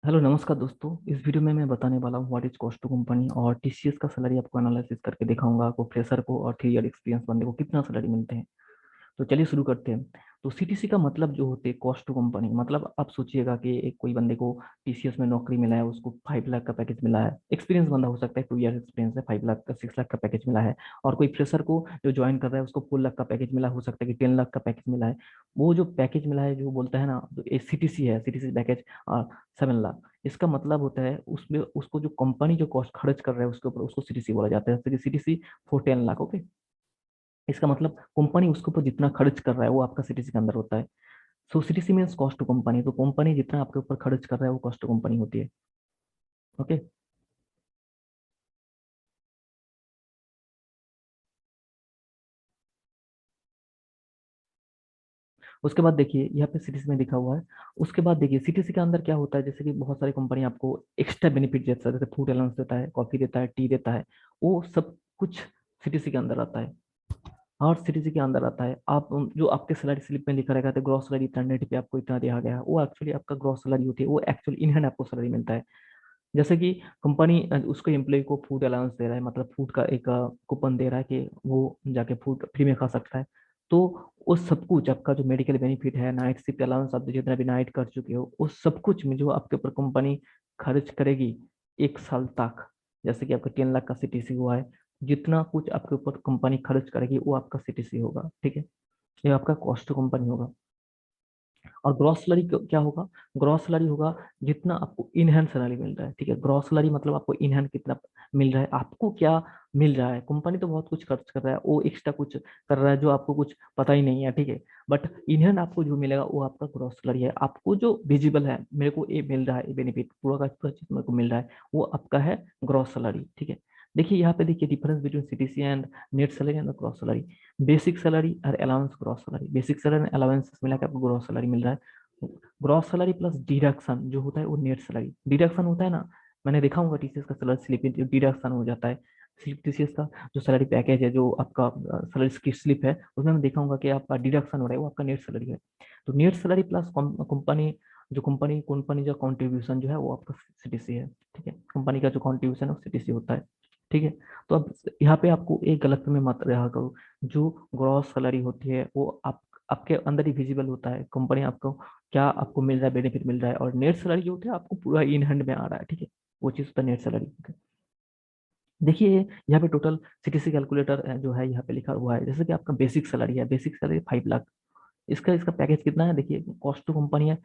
Hello नमस्कार दोस्तों। इस वीडियो में मैं बताने वाला हूँ what is cost to company और टीसीएस का सैलरी आपको एनालिसिस करके दिखाऊंगा। आपको फ्रेशर को और 3 ईयर एक्सपीरियंस बंदे को कितना सैलरी मिलते हैं। तो चलिए शुरू करते हैं। तो सीटीसी का मतलब जो होते हैं कॉस्ट टू कंपनी, मतलब आप सोचिएगा कि एक कोई बंदे को टीसीएस में नौकरी मिला है, उसको 5 लाख का पैकेज मिला है। एक्सपीरियंस बंदा हो सकता है, 2 ईयर एक्सपीरियंस है, 5 लाख का 6 लाख का पैकेज मिला है। और कोई फ्रेशर को जो ज्वाइन कर रहा है उसको 4 लाख का पैकेज मिला, हो सकता है कि 10 लाख का पैकेज मिला है। वो जो पैकेज मिला है जो बोलता है ना, जो सीटीसी है, सीटीसी पैकेज 7 लाख। इसका मतलब होता है उसमें उसको जो कंपनी जो कॉस्ट खर्च कर रहा है उसके ऊपर उसको सीटीसी बोला जाता है, जैसे कि सीटीसी फॉर 10 लाख। ओके, इसका मतलब कंपनी उसके ऊपर जितना खर्च कर रहा है वो आपका सीटीसी के अंदर होता है। So CTC means cost to company. तो कंपनी जितना आपके ऊपर खर्च कर रहा है वो कॉस्ट टू कंपनी होती है। ओके, उसके बाद देखिए यहाँ पे सीटीसी में लिखा हुआ है। उसके बाद देखिए सीटीसी के अंदर क्या होता है, जैसे कि बहुत सारी कंपनी आपको एक्स्ट्रा बेनिफिट देता है, जैसे फूड अलाउंस देता है, कॉफी देता है, टी देता है। वो सब कुछ सीटीसी के अंदर आता है। और सीटीसी के अंदर आता है आप जो आपके सैलरी स्लिप में लिखा रहेगा, तो ग्रॉस सैलरी इतना, नेट पे आपको इतना दिया गया है, वो एक्चुअली आपका ग्रॉस सैलरी होती है। वो एक्चुअली इन हैंड आपको सैलरी मिलता है। जैसे कि कंपनी उसको एम्प्लॉय को फूड अलाउंस दे रहा है, मतलब फूड का एक कूपन दे रहा है कि वो जाके फूड फ्री में खा सकता है। तो वो सब कुछ आपका जो मेडिकल बेनिफिट है, नाइट शिफ्ट अलाउंस, आप जितना भी नाइट कर चुके हो, वो सब कुछ में जो आपके ऊपर कंपनी खर्च करेगी 1 साल तक। जैसे कि आपका 10 लाख का सीटीसी हुआ है, जितना कुछ आपके ऊपर कंपनी खर्च करेगी वो आपका सीटीसी होगा। ठीक है, ये आपका कॉस्ट टू कंपनी होगा। और ग्रॉस सैलरी क्या होगा? ग्रॉस सैलरी होगा जितना आपको इन हैंड सैलरी मिल रहा है। ठीक है, ग्रॉस सैलरी मतलब आपको इन हैंड कितना मिल रहा है, आपको क्या मिल रहा है। कंपनी तो बहुत कुछ खर्च कर रहा है, वो एक्स्ट्रा कुछ कर रहा है जो आपको कुछ पता ही नहीं है। ठीक है, बट इन हैंड आपको जो मिलेगा वो आपका ग्रॉस सैलरी है। आपको जो विजिबल है, मेरे को ये मिल रहा है, ये बेनिफिट पूरा का पूरा चीज मेरे को मिल रहा है, वो आपका है ग्रॉस सैलरी। ठीक है, देखिए यहाँ पे देखिए difference between CTC and net salary and gross salary. Basic salary और allowance gross salary, basic salary and allowance मिला के आपको ग्रॉस सैलरी मिल रहा है। ग्रॉस सैलरी प्लस डिडक्शन जो होता है वो नेट सैलरी। डिडक्शन होता है ना, मैंने देखा होगा टीसीएस का सैलरी स्लिप में जो डिडक्शन हो जाता है, स्लिप टीसीएस का जो सैलरी पैकेज है, जो आपका सैलरी की स्लिप है, उसमें मैं देखा होगा कि आपका डिडक्शन हो रहा है, वो आपका नेट सैलरी है। तो नेट सैलरी प्लस कंपनी जो कंपनी कंपनी जो कंट्रीब्यूशन जो है वो आपका सीटीसी है। ठीक है, कंपनी का जो कंट्रीब्यूशन है वो सीटीसी होता है। ठीक है, तो अब यहाँ पे आपको एक गलत में मत रहा करो। जो ग्रॉस सैलरी होती है वो आप आपके अंदर ही विजिबल होता है, कंपनी आपको क्या आपको मिल रहा है, बेनिफिट मिल रहा है। और नेट सैलरी जो होता है आपको पूरा इन हैंड में आ रहा है। ठीक है, वो चीज होता है नेट सैलरी। देखिए यहाँ पे टोटल सीटीसी कैलकुलेटर जो है यहाँ पे लिखा हुआ है, जैसे कि आपका बेसिक सैलरी है, बेसिक सैलरी 5 लाख। इसका इसका पैकेज कितना है, देखिए कॉस्ट टू कंपनी है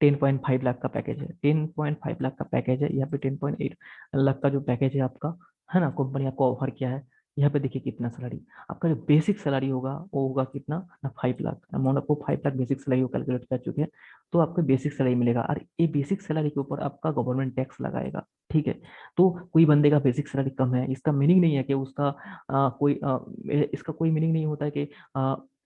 10.5 लाख का पैकेज है। 10.5 लाख का पैकेज है, यहाँ पे 10.8 लाख का जो पैकेज है आपका, है ना, कंपनी आपको ऑफर किया है। यहाँ पे देखिए कितना सैलरी आपका जो बेसिक सैलरी होगा वो होगा कितना ना, 5 लाख। अमाउंट आपको 5 लाख बेसिक सैलरी को कैलकुलेट कर चुके हैं। तो आपको बेसिक सैलरी मिलेगा, और ये बेसिक सैलरी के ऊपर आपका गवर्नमेंट टैक्स लगाएगा। ठीक है, तो कोई बंदे का बेसिक सैलरी कम है, इसका मीनिंग नहीं है कि उसका इसका कोई मीनिंग नहीं होता है कि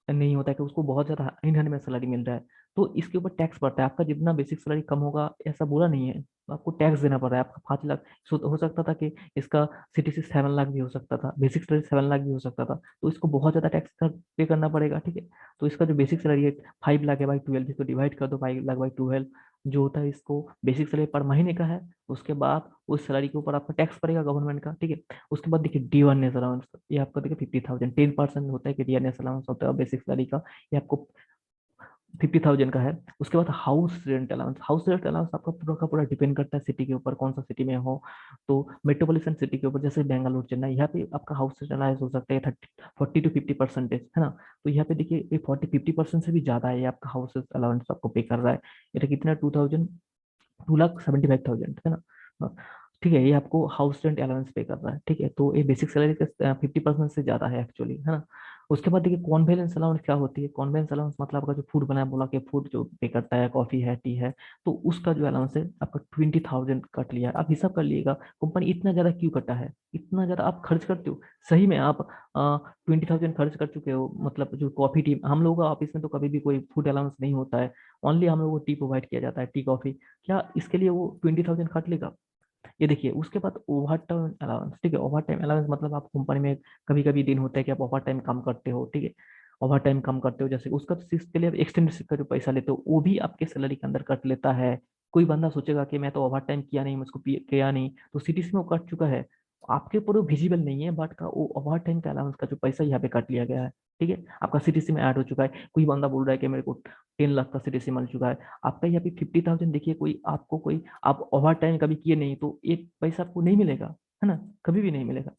नहीं होता है कि उसको बहुत ज्यादा इन हैंड में सैलरी मिल रहा है। तो इसके ऊपर टैक्स पड़ता है। आपका जितना बेसिक सैलरी कम होगा ऐसा बुरा नहीं है, आपको टैक्स देना पड़ रहा है। आपका 5 लाख हो सकता था कि इसका सीटीसी 7 लाख भी हो सकता था, बेसिक सैलरी 7 लाख भी हो सकता था, तो इसको बहुत ज्यादा टैक्स पे करना पड़ेगा। ठीक है, तो इसका जो बेसिक सैलरी है 5 लाख है बाई 12, इसको डिवाइड कर दो 5 लाख बाई 12, जो होता है इसको बेसिक सैलरी पर महीने का है। उसके बाद उस सैलरी के ऊपर आपका टैक्स पड़ेगा गवर्नमेंट का। ठीक है, उसके बाद देखिए डी वन अलाउंस, ये आपका देखिए 50,000, 10% होता है कि डी अलाउंस होता है बेसिक सैलरी का, ये आपको 50,000 का है। उसके बाद house rent allowance, house rent allowance आपका पूरा का पूरा डिपेंड करता है सिटी के ऊपर, कौन सा सिटी में हो। तो मेट्रोपॉलिटन सिटी के ऊपर जैसे बेंगलुरु, चेन्नई, यहाँ पे आपका हाउस रेंट अलाउंस हो सकता है 40 to 50%, है ना। तो यहाँ पे देखिए ये 40-50% से भी ज्यादा है, ये आपका हाउस अलाउंस आपको पे कर रहा है। ये कितना 2,75,000, है ना। हाँ, ठीक है, ये आपको हाउस रेंट अलाउंस पे कर रहा है। ठीक है, तो ये बेसिक सैलरी का 50% से ज्यादा है एक्चुअली, है ना। उसके बाद देखिए कॉन्वेलेंस अलाउंस क्या होती है। कॉन्वेलेंस अलाउंस मतलब आपका जो फूड बना है, बोला कि फूड जो पे करता है, कॉफी है, टी है, तो उसका जो अलाउंस है आपका 20,000 कट लिया है। आप हिसाब कर लीजिएगा कंपनी इतना ज्यादा क्यों कटा है, इतना ज्यादा आप खर्च करते हो। सही में आप 20,000 खर्च कर चुके हो, मतलब जो कॉफी टी, हम लोगों का ऑफिस में तो कभी भी कोई फूड अलाउंस नहीं होता है, ओनली हम लोग को टी प्रोवाइड किया जाता है, टी कॉफी। क्या इसके लिए वो 20,000 काट लेगा? ये देखिए उसके बाद ओवर टाइम अलाउंस। ठीक है, ओवर टाइम अलाउंस मतलब आप कंपनी में कभी कभी दिन होता है कि आप ओवर टाइम काम करते हो। ठीक है, ओवर टाइम काम करते हो, जैसे उसका तो इसके लिए एक्सटेंडेड का जो पैसा लेते हो वो भी आपके सैलरी के अंदर कट लेता है। कोई बंदा सोचेगा कि मैं तो ओवर टाइम किया नहीं, मुझको किया नहीं, तो सीटीसी में वो कट चुका है, आपके ऊपर वो विजिबल नहीं है, बट का वो ओवर टाइम का अलाउंस का जो पैसा यहाँ पे काट लिया गया है। ठीक है, आपका सीटीसी में ऐड हो चुका है। कोई बंदा बोल रहा है कि मेरे को 10 लाख का सीटीसी मिल चुका है, आपका यहाँ पे 50,000, देखिए कोई आपको कोई आप ओवर टाइम कभी किए नहीं तो एक पैसा आपको नहीं मिलेगा, है ना, कभी भी नहीं मिलेगा।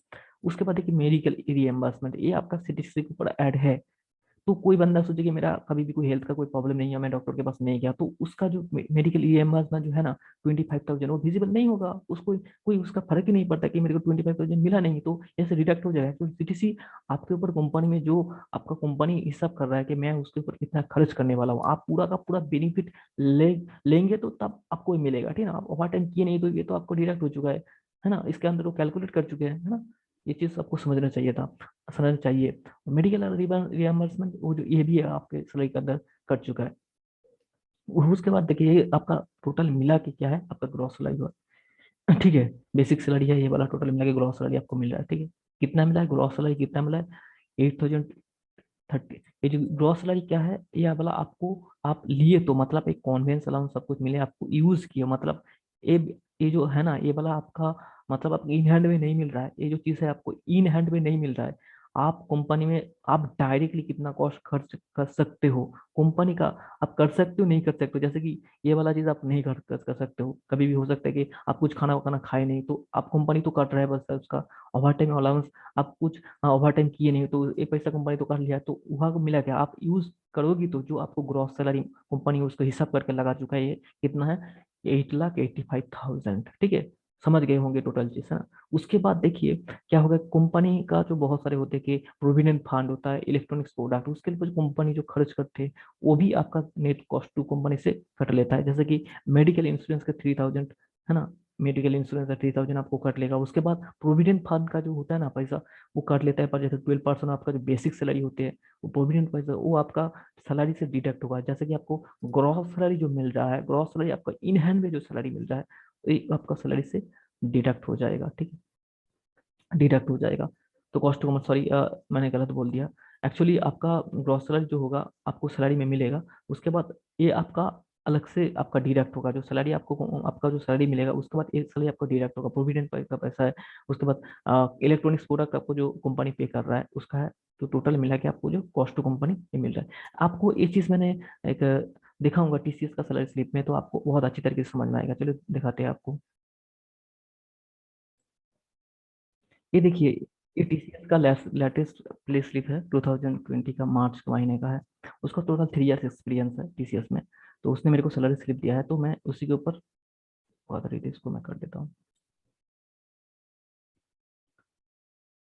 उसके बाद देखिए मेडिकल रिएम्बर्समेंट, ये आपका सीटीसी के ऊपर ऐड है। तो कोई बंदा सोचे कि मेरा कभी भी कोई हेल्थ का कोई प्रॉब्लम नहीं है, मैं डॉक्टर के पास नहीं गया, तो उसका जो मेडिकल ईएमआई जो है ना 25,000, वो विजिबल नहीं होगा, उसको कोई उसका फर्क ही नहीं पड़ता कि मेरे को 25,000 मिला नहीं, तो ऐसे डिडक्ट हो जाएगा। तो सीटीसी आपके ऊपर कंपनी में जो आपका कंपनी हिसाब कर रहा है कि मैं उसके ऊपर कितना खर्च करने वाला हूँ, आप पूरा का पूरा बेनिफिट लेंगे तो तब आपको मिलेगा। ठीक है ना, आप ओवर टाइम किए नहीं तो ये तो आपको डिडक्ट हो चुका है ना, इसके अंदर वो कैलकुलेट कर चुके हैं, है ना। ये चीज आपको समझना चाहिए था, समझना चाहिए। मेडिकल रियम्बर्समेंट वो जो ये भी है आपके सैलरी के अंदर कट चुका है। उसके बाद देखिए ये आपका टोटल मिला के क्या है, आपका ग्रॉस सैलरी हुआ। ठीक है, बेसिक सैलरी है ये वाला, टोटल मिला के ग्रॉस सैलरी आपको मिल रहा है। ठीक है, कितना मिला है ग्रॉस सैलरी, कितना मिला है 8,030। ये जो ग्रॉस सैलरी क्या है, ये वाला आपको आप लिए तो मतलब एक कॉन्वेंस अलाउंस सब कुछ मिले आपको, यूज किया मतलब ये ये जो है ना, ये वाला आपका मतलब आपको इन हैंड में नहीं मिल रहा है, ये जो चीज़ है आपको इन हैंड में नहीं मिल रहा है। आप कंपनी में आप डायरेक्टली कितना कॉस्ट खर्च कर सकते हो कंपनी का, आप कर सकते हो नहीं कर सकते हो, जैसे कि ये वाला चीज आप नहीं कर सकते हो, कभी भी हो सकता है कि आप कुछ खाना वाना खाए नहीं, तो आप कंपनी तो काट रहा है बस उसका ओवर टाइम अलाउंस, आप कुछ ओवर टाइम किए नहीं तो एक पैसा कंपनी तो काट लिया, तो वहां को मिला क्या, आप यूज करोगी तो जो आपको ग्रॉस सैलरी कंपनी उसका हिसाब करके लगा चुका है, ये कितना है 8,85,000। ठीक है, समझ गए होंगे टोटल चीज, है ना। उसके बाद देखिए क्या होगा, कंपनी का जो बहुत सारे होते हैं कि प्रोविडेंट फंड होता है, इलेक्ट्रॉनिक्स प्रोडक्ट, उसके लिए कंपनी जो खर्च करते हैं वो भी आपका नेट कॉस्ट टू कंपनी से कट लेता है। जैसे कि मेडिकल इंश्योरेंस का 3,000, है ना, मेडिकल इंश्योरेंस का 3,000 आपको कट लेगा। उसके बाद प्रोविडेंट फंड का जो होता है ना पैसा, वो काट लेता है, पर जैसे 12% आपका जो बेसिक सैलरी होती है, वो प्रोविडेंट पैसा वो आपका सैलरी से डिडक्ट होगा। जैसे कि आपको ग्रॉस सैलरी जो मिल रहा है, ग्रॉस सैलरी आपका इन हैंड में जो सैलरी मिल रहा है, ये आपका सैलरी से डिडक्ट हो जाएगा। ठीक है, डिडक्ट हो जाएगा। तो कॉस्ट टू कॉमर्स, सॉरी मैंने गलत बोल दिया। एक्चुअली आपका ग्रॉस सैलरी जो होगा आपको सैलरी में मिलेगा, उसके बाद ये आपका अलग से आपका डिडक्ट होगा, जो सैलरी आपको आपका जो सैलरी मिलेगा उसके बाद एक सैलरी आपको डिडक्ट होगा, प्रोविडेंट का पैसा है। उसके बाद इलेक्ट्रॉनिक्स प्रोडक्ट आपको जो कंपनी पे कर रहा है उसका है, तो टोटल मिला के आपको जो कॉस्ट टू कंपनी ये मिल रहा है। आपको ये चीज मैंने एक दिखाऊंगा टीसीएस का सैलरी स्लिप में, तो आपको बहुत अच्छी तरीके से समझ में आएगा। चलो दिखाते हैं आपको। ये देखिए, ये टीसीएस का लेटेस्ट प्ले स्लिप है, 2020 का मार्च के महीने का है। उसका टोटल 3 इयर्स एक्सपीरियंस है टीसीएस में। तो उसने मेरे को सैलरी स्लिप दिया है, तो मैं उसी के ऊपर बात रही थी, इसको मैं कर देता हूँ।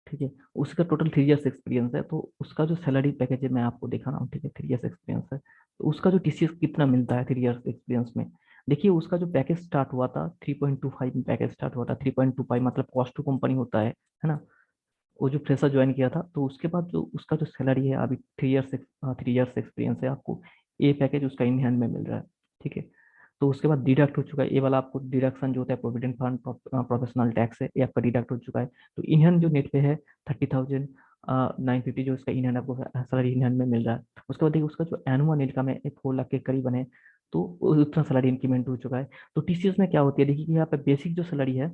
ठीक है, उसका टोटल 3 इयर्स एक्सपीरियंस है, तो उसका जो सैलरी पैकेज है मैं आपको दिखा रहा हूँ। ठीक है, 3 इयर्स एक्सपीरियंस है, तो उसका जो टीसीएस कितना मिलता है 3 इयर्स एक्सपीरियंस में। देखिए उसका जो पैकेज स्टार्ट हुआ था 3.25 में, पैकेज स्टार्ट हुआ था 3.25, मतलब कॉस्ट टू कंपनी होता है ना। वो जो फ्रेशर ज्वाइन किया था, तो उसके बाद जो उसका जो सैलरी है अभी 3 इयर्स एक्सपीरियंस है आपको, ये पैकेज उसका इन हैंड में मिल रहा है। ठीक है, तो उसके बाद डिडक्ट हो चुका है ये वाला, आपको डिडक्शन जो होता है प्रोविडेंट फंड प्रोफेशनल टैक्स है, ये आपका डिडक्ट हो चुका है। तो इन हैंड जो नेट पे है 30,950, जो इसका इन हैंड आपको सैलरी इन हैंड में मिल रहा है। उसके बाद देखिए उसका जो एनुअल इनकम है 4 लाख के करीबन है, तो उतना सैलरी इंक्रीमेंट हो चुका है। तो टीसीएस में क्या होती है, देखिए कि यहाँ पे बेसिक जो सैलरी है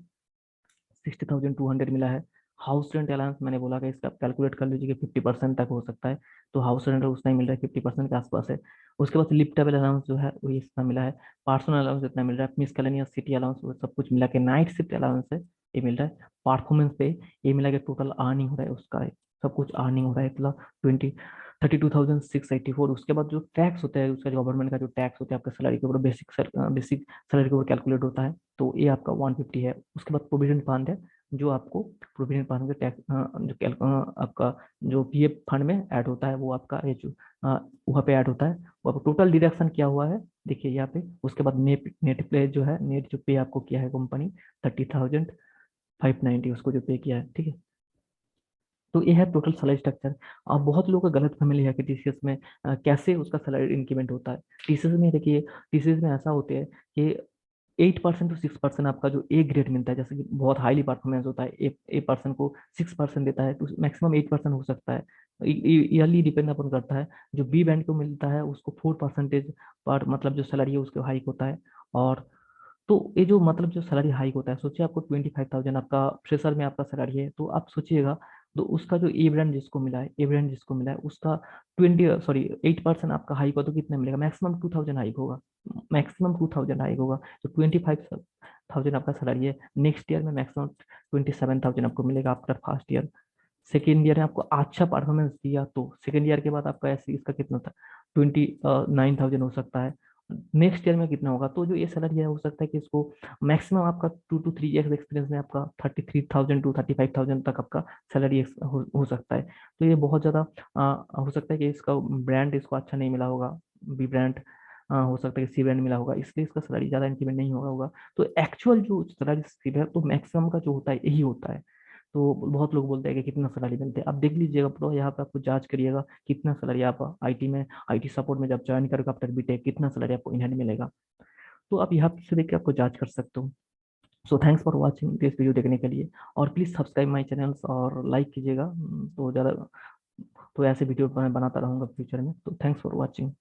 60,200 मिला है। हाउस रेंट अलाउंस मैंने बोला कि इसका कैलकुलेट कर लीजिए कि 50% तक हो सकता है, तो हाउस रेंट उतना ही मिल रहा है, 50% के आसपास है। उसके बाद लिफ्टेबल अलाउंस जो है वो इतना मिला है, पर्सनल अलाउंस इतना मिल रहा है, मिसcellaneous सिटी अलाउंस वो सब कुछ मिला के, नाइट शिफ्ट अलाउंस है ये मिल रहा है, परफॉर्मेंस पे ये मिला के टोटल अर्निंग हो रहा है उसका, सब कुछ अर्निंग हो रहा है मतलब 32,684। उसके बाद जो टैक्स होता है उसका, गवर्नमेंट का जो टैक्स होता है आपका सैलरी के ऊपर, बेसिक सैलरी के ऊपर कैलकुलेट होता है, तो ये आपका 150 है। उसके बाद प्रोविडेंट फंड है, जो आपको प्रोविडेंट फंड के टैक्स आपका जो पीएफ फंड में ऐड होता है, वो आपका ये जो वहाँ पे ऐड होता है, वो आपको टोटल डिडक्शन क्या हुआ है देखिए यहाँ पे। उसके बाद नेट नेट पे जो है, नेट जो पे आपको किया है कंपनी 30,590, उसको जो पे किया है। ठीक है, तो ये है टोटल सैलरी स्ट्रक्चर। अब बहुत लोगों का गलत फैमिली है कि टीसीएस में कैसे उसका सैलरी इंक्रीमेंट होता है। टीसीएस में देखिए, टीसीएस में ऐसा होता है कि 8% टू 6% आपका जो ए ग्रेड मिलता है, जैसे कि बहुत हाईली परफॉर्मेंस होता है, ए पर्सन को 6% देता है, तो मैक्सिमम 8% हो सकता है, ईयरली डिपेंड अपन करता है। जो बी बैंड को मिलता है उसको 4% पर, मतलब जो सैलरी है उसका हाइक होता है। और तो ये जो मतलब जो सैलरी हाइक होता है, सोचिए आपको 25,000 आपका फ्रेशर में आपका सैलरी है, तो आप सोचिएगा तो उसका जो ए ब्रांड जिसको मिला है, ए ब्रांड जिसको मिला है उसका 8% आपका हाइक होगा, तो कितना मिलेगा? मैक्सिमम 2,000 हाइक होगा, मैक्सिमम 2,000 हाइक होगा। तो 25,000 आपका सैलरी है, नेक्स्ट ईयर में मैक्सिमम 27,000 आपको मिलेगा after first year. Second year में आपको अच्छा परफॉर्मेंस दिया तो सेकेंड ईयर के बाद आपका ऐसे इसका कितना था, 29,000 हो सकता है। नेक्स्ट ईयर में कितना होगा? तो जो ये सैलरी है हो सकता है कि इसको मैक्सिमम आपका 2 to 3 ईयर्स एक्सपीरियंस में आपका 33,000 to 35,000 तक आपका सैलरी हो सकता है। तो ये बहुत ज़्यादा हो सकता है कि इसका ब्रांड इसको अच्छा नहीं मिला होगा, बी ब्रांड हो सकता है कि सी ब्रांड मिला होगा, इसलिए इसका सैलरी ज़्यादा इंक्रीमेंट नहीं होगा। तो एक्चुअल जो सैलरी स्किल है तो मैक्सिमम का जो होता है यही होता है। तो बहुत लोग बोलते हैं कि कितना सैलरी मिलते हैं, आप देख लीजिएगा प्रो, यहाँ पे आपको जांच करिएगा कितना सैलरी आप आईटी में, आईटी सपोर्ट में जब ज्वाइन करोगे आफ्टर बीटेक, कितना सैलरी आपको इन हैंड मिलेगा। तो आप यहाँ से देख के आपको जांच कर सकते हो। So thanks for watching this video देखने के लिए, और प्लीज सब्सक्राइब माई चैनल्स और लाइक कीजिएगा। तो ज़्यादा तो ऐसे वीडियो मैं बनाता रहूँगा फ्यूचर में। तो थैंक्स फॉर वॉचिंग।